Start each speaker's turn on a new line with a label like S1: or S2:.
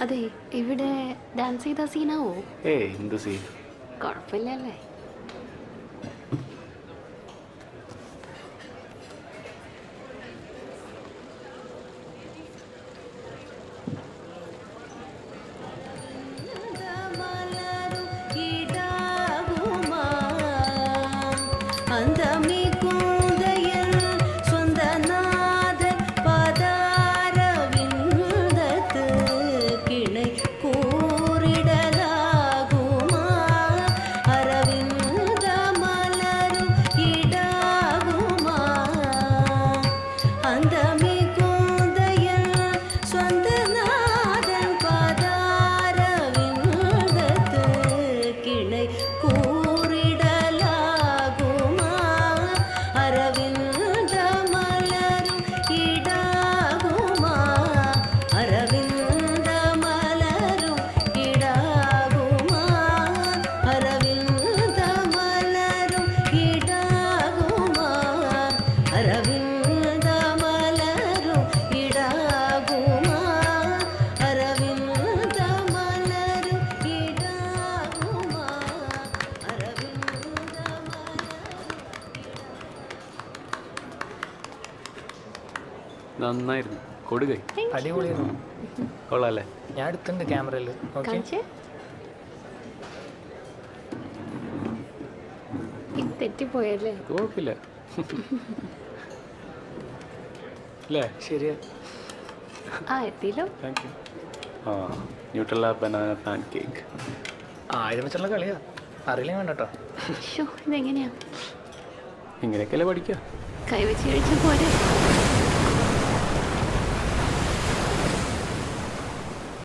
S1: അതെ, ഇവിടെ ഡാൻസ് ചെയ്ത സീനാവോ?
S2: ഏയ് എന്ത് സീൻ?
S1: കുഴപ്പമില്ലല്ലേ?
S2: നന്നായിരുന്നു. കൊടുകൈ
S3: അടിപൊളിയായിരുന്നു.
S2: കൊള്ളാല്ലേ?
S3: ഞാൻ എടുത്തിട്ടുണ്ട് ക്യാമറയിൽ. ഓക്കെ,
S1: തെറ്റിപ്പോയല്ലേ?
S2: കുഴപ്പമില്ല അല്ലേ?
S3: ശരിയാ.
S1: എത്തിയല്ലോ.
S2: Thank you. Nutella banana pancake.
S3: ഇതിനെ വെച്ചുള്ള കളിയാ, അറിയില്ല വേണ്ട കേട്ടോ.
S1: ഇതെങ്ങനെയാ?
S2: ഇങ്ങനെയൊക്കെയല്ലേ പഠിക്കുക.
S1: കൈവച്ച് കഴിച്ച പോലെ.